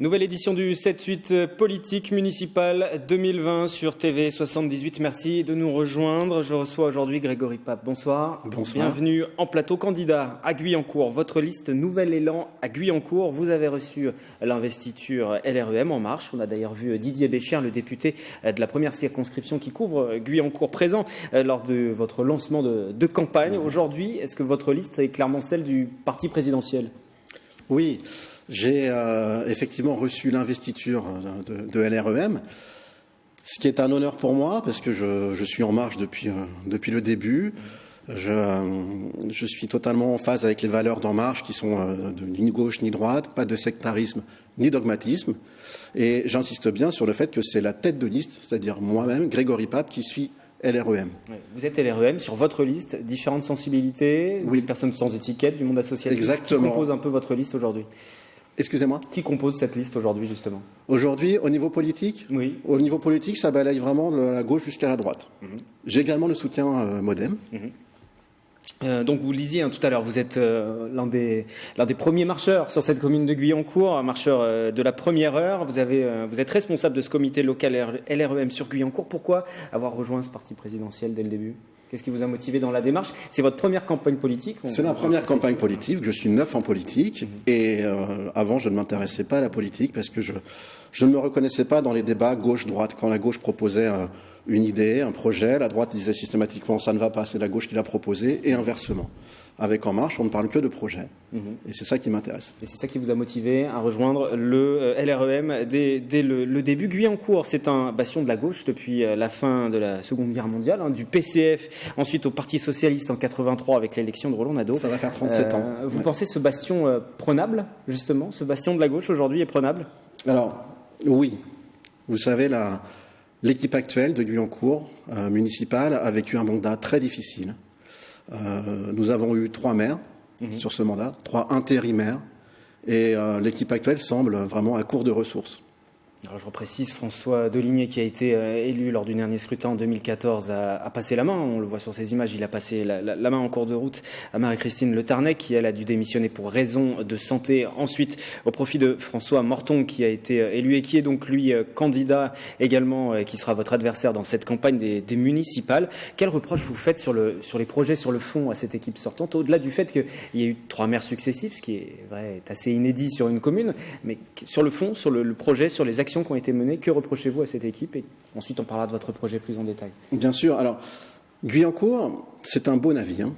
Nouvelle édition du 7-8 politique municipale 2020 sur TV 78. Merci de nous rejoindre. Je reçois aujourd'hui Grégory Pape. Bonsoir. Bonsoir. Bienvenue en plateau. Candidat à Guyancourt. Votre liste Nouvel Élan à Guyancourt. Vous avez reçu l'investiture LREM En Marche. On a d'ailleurs vu Didier Béchier, le député de la première circonscription qui couvre Guyancourt, présent lors de votre lancement de campagne. Aujourd'hui, est-ce que votre liste est clairement celle du parti présidentiel ? Oui. J'ai effectivement reçu l'investiture de LREM, ce qui est un honneur pour moi parce que je suis en marche depuis le début. Je suis totalement en phase avec les valeurs d'En Marche qui sont ni gauche ni droite, pas de sectarisme ni dogmatisme. Et j'insiste bien sur le fait que c'est la tête de liste, c'est-à-dire moi-même, Grégory Pape, qui suis LREM. Vous êtes LREM, sur votre liste, différentes sensibilités, oui. Des personnes sans étiquette, du monde associatif. Exactement. Qui compose un peu votre liste aujourd'hui ? Excusez-moi ? Qui compose cette liste aujourd'hui, justement ? Aujourd'hui, au niveau politique ? Oui. Au niveau politique, ça balaye vraiment de la gauche jusqu'à la droite. J'ai également le soutien Modem. Donc vous lisiez tout à l'heure, vous êtes l'un des premiers marcheurs sur cette commune de Guyancourt, un marcheur de la première heure. Vous êtes responsable de ce comité local LREM sur Guyancourt. Pourquoi avoir rejoint ce parti présidentiel dès le début ? Qu'est-ce qui vous a motivé dans la démarche ? C'est votre première campagne politique ? C'est ma première campagne politique. Je suis neuf en politique. Et avant, je ne m'intéressais pas à la politique parce que je ne me reconnaissais pas dans les débats gauche-droite. Quand la gauche proposait une idée, un projet, la droite disait systématiquement ça ne va pas, c'est la gauche qui l'a proposé, et inversement. Avec En Marche, on ne parle que de projet. Et c'est ça qui m'intéresse. Et c'est ça qui vous a motivé à rejoindre le LREM dès le début. Guyancourt, c'est un bastion de la gauche depuis la fin de la Seconde Guerre mondiale, du PCF, ensuite au Parti Socialiste en 83 avec l'élection de Roland Nadeau. Ça va faire 37 ans. Vous pensez ce bastion prenable, justement ? Ce bastion de la gauche aujourd'hui est prenable ? Alors, oui. Vous savez, l'équipe actuelle de Guyancourt municipale a vécu un mandat très difficile. Nous avons eu 3 maires sur ce mandat, 3 intérimaires, et l'équipe actuelle semble vraiment à court de ressources. Alors je reprécise, François Deligné, qui a été élu lors du dernier scrutin en 2014, a passé la main. On le voit sur ces images, il a passé la main en cours de route à Marie-Christine Le Tarnec, qui elle a dû démissionner pour raison de santé. Ensuite, au profit de François Morton, qui a été élu et qui est donc lui candidat également, qui sera votre adversaire dans cette campagne des municipales. Quel reproche vous faites sur les projets, sur le fond à cette équipe sortante, au-delà du fait qu'il y a eu 3 maires successifs, ce qui est assez inédit sur une commune, mais sur le fond, sur le projet, sur les actions qui ont été menées, que reprochez-vous à cette équipe ? Et ensuite, on parlera de votre projet plus en détail. Bien sûr. Alors, Guyancourt, c'est un beau navire,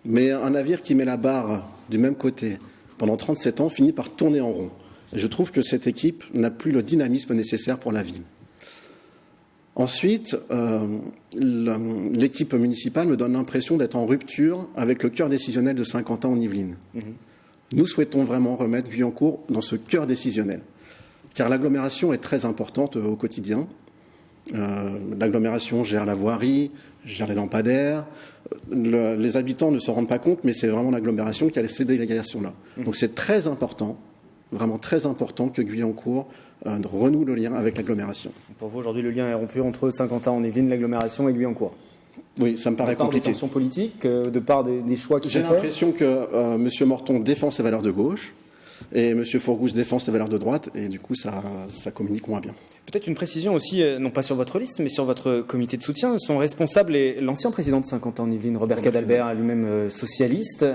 mais un navire qui met la barre du même côté pendant 37 ans finit par tourner en rond. Et je trouve que cette équipe n'a plus le dynamisme nécessaire pour la ville. Ensuite, l'équipe municipale me donne l'impression d'être en rupture avec le cœur décisionnel de Saint-Quentin en Yvelines. Nous souhaitons vraiment remettre Guyancourt dans ce cœur décisionnel. Car l'agglomération est très importante au quotidien. L'agglomération gère la voirie, gère les lampadaires. Les habitants ne s'en rendent pas compte, mais c'est vraiment l'agglomération qui a ces délégations-là. Donc c'est très important, vraiment très important que Guyancourt renoue le lien avec l'agglomération. Pour vous, aujourd'hui, le lien est rompu entre Saint-Quentin-en-Yvelines, l'agglomération, et Guyancourt. Oui, ça me paraît compliqué. De par des tensions politiques, de par des choix qui sont faits. J'ai l'impression que M. Morton défend ses valeurs de gauche, et M. Fourgousse défend ses valeurs de droite, et du coup, ça communique moins bien. Peut-être une précision aussi, non pas sur votre liste, mais sur votre comité de soutien. Son responsable est l'ancien président de Saint-Quentin-en-Yvelines, Robert Cadalbert, lui-même socialiste,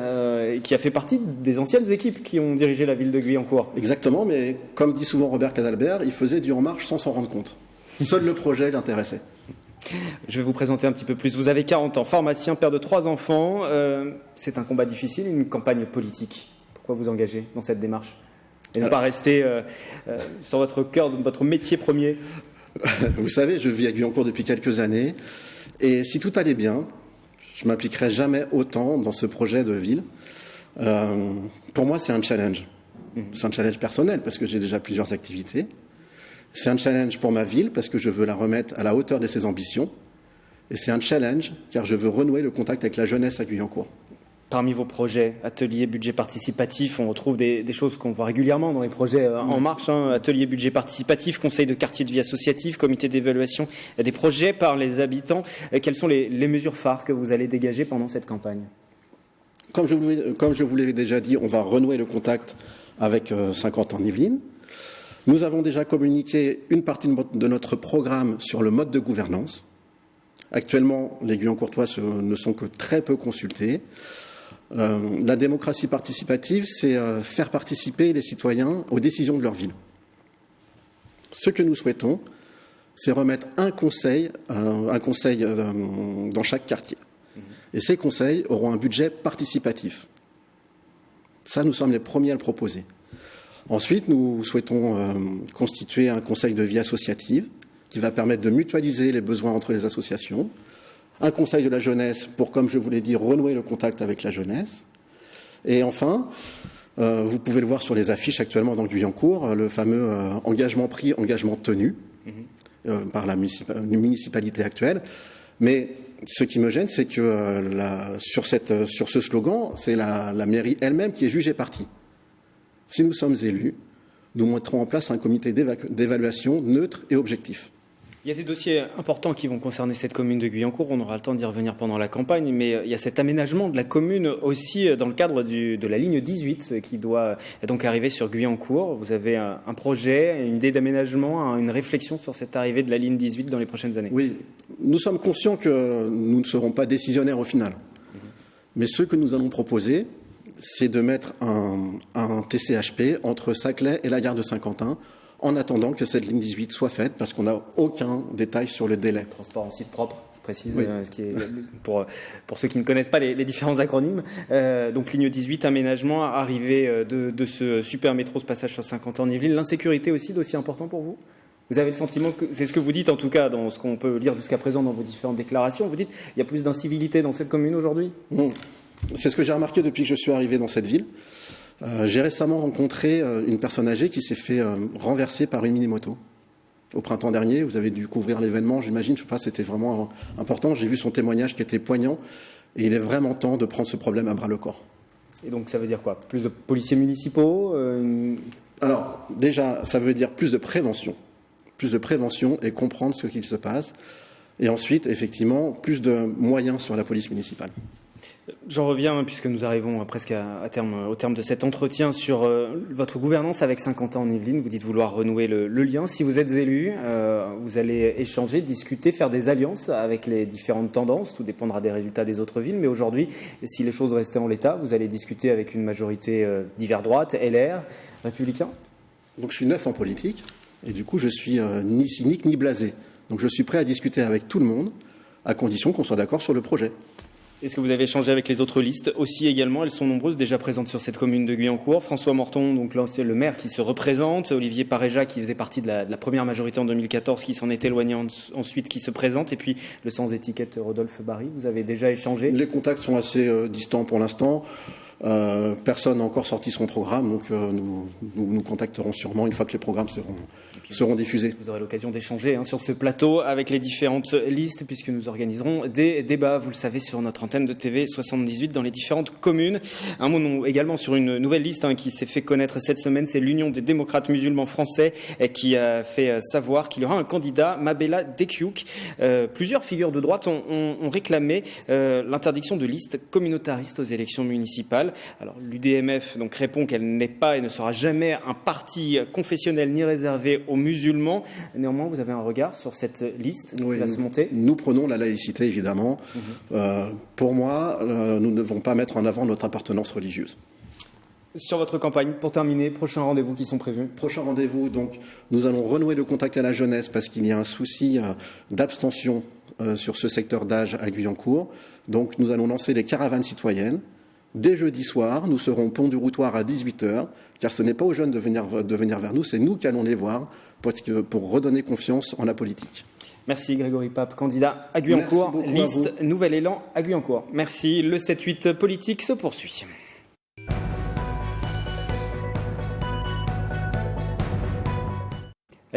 qui a fait partie des anciennes équipes qui ont dirigé la ville de Guyancourt. Exactement, mais comme dit souvent Robert Cadalbert, il faisait du En Marche sans s'en rendre compte. Seul le projet l'intéressait. Je vais vous présenter un petit peu plus. Vous avez 40 ans, pharmacien, père de 3 enfants. C'est un combat difficile, une campagne politique. Pourquoi vous engagez dans cette démarche ? Et ne pas rester sur votre cœur, votre métier premier. Vous savez, je vis à Guyancourt depuis quelques années. Et si tout allait bien, je ne m'impliquerais jamais autant dans ce projet de ville. Pour moi, c'est un challenge. C'est un challenge personnel parce que j'ai déjà plusieurs activités. C'est un challenge pour ma ville parce que je veux la remettre à la hauteur de ses ambitions. Et c'est un challenge car je veux renouer le contact avec la jeunesse à Guyancourt. Parmi vos projets, ateliers, budget participatif, on retrouve des choses qu'on voit régulièrement dans les projets En Marche, ateliers, budget participatif, conseil de quartier de vie associatif, comité d'évaluation des projets par les habitants. Quelles sont les mesures phares que vous allez dégager pendant cette campagne ? Comme je vous l'ai déjà dit, on va renouer le contact avec Saint-Quentin-en-Yvelines. Nous avons déjà communiqué une partie de notre programme sur le mode de gouvernance. Actuellement, les Guyancourtois ne sont que très peu consultés. La démocratie participative, c'est faire participer les citoyens aux décisions de leur ville. Ce que nous souhaitons, c'est remettre un conseil dans chaque quartier. Et ces conseils auront un budget participatif. Ça, nous sommes les premiers à le proposer. Ensuite, nous souhaitons constituer un conseil de vie associative qui va permettre de mutualiser les besoins entre les associations, un conseil de la jeunesse pour, comme je vous l'ai dit, renouer le contact avec la jeunesse. Et enfin, vous pouvez le voir sur les affiches actuellement dans Guyancourt, le fameux engagement pris, engagement tenu par la municipalité actuelle. Mais ce qui me gêne, c'est que sur ce slogan, c'est la mairie elle-même qui est jugée partie. Si nous sommes élus, nous mettrons en place un comité d'évaluation neutre et objectif. Il y a des dossiers importants qui vont concerner cette commune de Guyancourt. On aura le temps d'y revenir pendant la campagne, mais il y a cet aménagement de la commune aussi dans le cadre de la ligne 18 qui doit donc arriver sur Guyancourt. Vous avez un projet, une idée d'aménagement, une réflexion sur cette arrivée de la ligne 18 dans les prochaines années. Oui, nous sommes conscients que nous ne serons pas décisionnaires au final. Mais ce que nous allons proposer, c'est de mettre un TCHP entre Saclay et la gare de Saint-Quentin, en attendant que cette ligne 18 soit faite, parce qu'on n'a aucun détail sur le délai. Transport en site propre, je précise, oui. Ce qui est pour ceux qui ne connaissent pas les différents acronymes. Donc ligne 18, aménagement, arrivée de ce super métro, ce passage sur Saint-Quentin en Yvelines. L'insécurité aussi, dossier important pour vous ? Vous avez le sentiment que, c'est ce que vous dites en tout cas, dans ce qu'on peut lire jusqu'à présent dans vos différentes déclarations, vous dites qu'il y a plus d'incivilité dans cette commune aujourd'hui ? C'est ce que j'ai remarqué depuis que je suis arrivé dans cette ville. J'ai récemment rencontré une personne âgée qui s'est fait renverser par une mini-moto. Au printemps dernier, vous avez dû couvrir l'événement, j'imagine, je ne sais pas, c'était vraiment important. J'ai vu son témoignage qui était poignant et il est vraiment temps de prendre ce problème à bras-le-corps. Et donc ça veut dire quoi ? Plus de policiers municipaux Alors, déjà, ça veut dire plus de prévention. Plus de prévention et comprendre ce qu'il se passe. Et ensuite, effectivement, plus de moyens sur la police municipale. J'en reviens, puisque nous arrivons presque au terme de cet entretien, sur votre gouvernance avec Saint-Quentin en Yvelines. Vous dites vouloir renouer le lien. Si vous êtes élu, vous allez échanger, discuter, faire des alliances avec les différentes tendances. Tout dépendra des résultats des autres villes. Mais aujourd'hui, si les choses restaient en l'état, vous allez discuter avec une majorité divers droite, LR, Républicain. Donc je suis neuf en politique, et du coup je suis ni cynique ni blasé. Donc je suis prêt à discuter avec tout le monde, à condition qu'on soit d'accord sur le projet. Est-ce que vous avez échangé avec les autres listes aussi également ? Elles sont nombreuses, déjà présentes sur cette commune de Guyancourt. François Morton, donc là, c'est le maire qui se représente. Olivier Paréja, qui faisait partie de la première majorité en 2014, qui s'en est éloigné ensuite, qui se présente. Et puis le sans étiquette Rodolphe Barry. Vous avez déjà échangé ? Les contacts sont assez distants pour l'instant. Personne n'a encore sorti son programme, donc nous contacterons sûrement une fois que les programmes seront diffusés. Vous aurez l'occasion d'échanger sur ce plateau avec les différentes listes, puisque nous organiserons des débats, vous le savez, sur notre antenne de TV 78 dans les différentes communes. Un mot également sur une nouvelle liste qui s'est fait connaître cette semaine, c'est l'Union des démocrates musulmans français qui a fait savoir qu'il y aura un candidat, Mabella Dekiouk. Plusieurs figures de droite ont réclamé l'interdiction de listes communautaristes aux élections municipales. Alors l'UDMF donc répond qu'elle n'est pas et ne sera jamais un parti confessionnel ni réservé aux musulmans. Néanmoins, vous avez un regard sur cette liste qui va se monter ? Nous prenons la laïcité, évidemment. Pour moi, nous ne devons pas mettre en avant notre appartenance religieuse. Sur votre campagne, pour terminer, prochains rendez-vous qui sont prévus ? Prochain rendez-vous, donc, nous allons renouer le contact à la jeunesse parce qu'il y a un souci d'abstention sur ce secteur d'âge à Guyancourt. Donc, nous allons lancer les caravanes citoyennes. Dès jeudi soir, nous serons pont du Routoir à 18h, car ce n'est pas aux jeunes de venir vers nous, c'est nous qui allons les voir pour redonner confiance en la politique. Merci Grégory Pape, candidat à Guyancourt, liste Nouvel Élan à Guyancourt. Merci, le 7-8 politique se poursuit.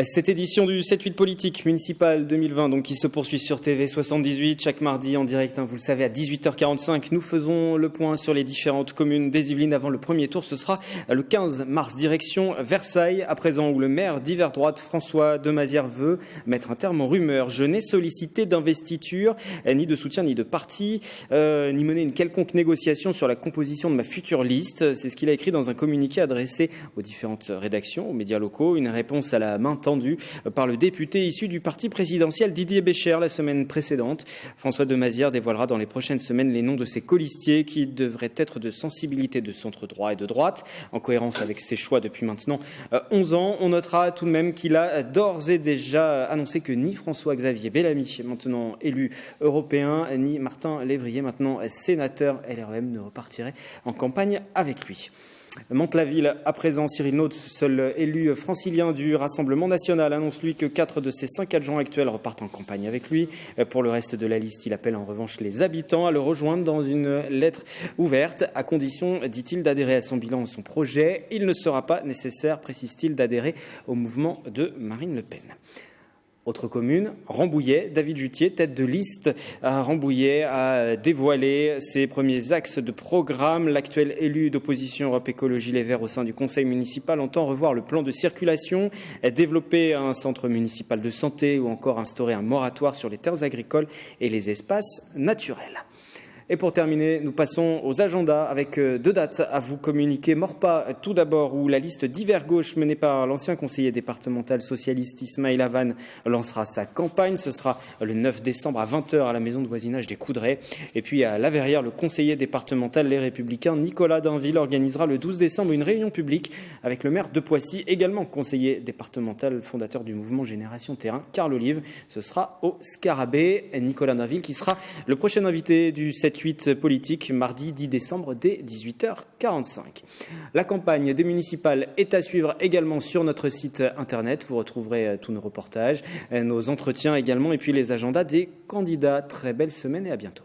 Cette édition du 7-8 politique municipal 2020 donc, qui se poursuit sur TV 78 chaque mardi en direct, vous le savez, à 18h45. Nous faisons le point sur les différentes communes des Yvelines avant le premier tour. Ce sera le 15 mars, direction Versailles, à présent où le maire d'Hiver Droite, François Demazière, veut mettre un terme aux rumeurs. Je n'ai sollicité d'investiture, ni de soutien, ni de parti, ni mené une quelconque négociation sur la composition de ma future liste. C'est ce qu'il a écrit dans un communiqué adressé aux différentes rédactions, aux médias locaux. Une réponse à la main tendue par le député issu du parti présidentiel Didier Bécher la semaine précédente. François Demazière dévoilera dans les prochaines semaines les noms de ses colistiers qui devraient être de sensibilité de centre droit et de droite, en cohérence avec ses choix depuis maintenant 11 ans. On notera tout de même qu'il a d'ores et déjà annoncé que ni François-Xavier Bellamy, maintenant élu européen, ni Martin Lévrier, maintenant sénateur LREM, ne repartiraient en campagne avec lui. Mantes-la-Ville, à présent, Cyril Naud, seul élu francilien du Rassemblement national, annonce lui que 4 de ses 5 adjoints actuels repartent en campagne avec lui. Pour le reste de la liste, il appelle en revanche les habitants à le rejoindre dans une lettre ouverte, à condition, dit-il, d'adhérer à son bilan et son projet. Il ne sera pas nécessaire, précise-t-il, d'adhérer au mouvement de Marine Le Pen. Autre commune, Rambouillet, David Jutier, tête de liste à Rambouillet, a dévoilé ses premiers axes de programme. L'actuel élu d'opposition Europe Écologie Les Verts au sein du conseil municipal entend revoir le plan de circulation, développer un centre municipal de santé ou encore instaurer un moratoire sur les terres agricoles et les espaces naturels. Et pour terminer, nous passons aux agendas avec 2 dates à vous communiquer. Morpa, tout d'abord, où la liste d'Hiver Gauche menée par l'ancien conseiller départemental socialiste Ismaël Havan lancera sa campagne. Ce sera le 9 décembre à 20h à la maison de voisinage des Coudrais. Et puis à La Verrière, le conseiller départemental Les Républicains Nicolas Dainville organisera le 12 décembre une réunion publique avec le maire de Poissy, également conseiller départemental, fondateur du mouvement Génération Terrain, Carl Olive. Ce sera au Scarabée. Nicolas Dainville qui sera le prochain invité du 7-8 politique mardi 10 décembre dès 18h45. La campagne des municipales est à suivre également sur notre site internet. Vous retrouverez tous nos reportages, nos entretiens également et puis les agendas des candidats. Très belle semaine et à bientôt.